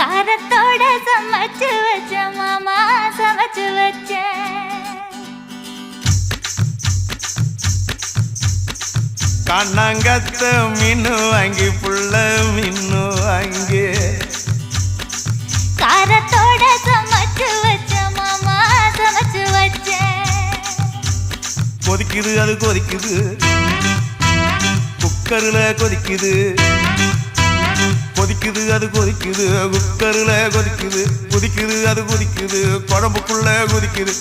காரத்தோட சமைச்சு வச்ச மாமா சமைச்சு வச்ச கண்ணாங்கத்த மீனு வாங்கி புள்ள மீனு வாங்கி காரத்தோட சமைச்சு வச்ச மாமா சமைச்சு வச்ச கொதிக்குது அது கொதிக்குது குக்கர்ல கொதிக்குது கொதிக்குது அது கொதிக்குது குக்கர்ல கொதிக்குது கொதிக்குது அது கொதிக்குது குழம்புக்குள்ள கொதிக்குது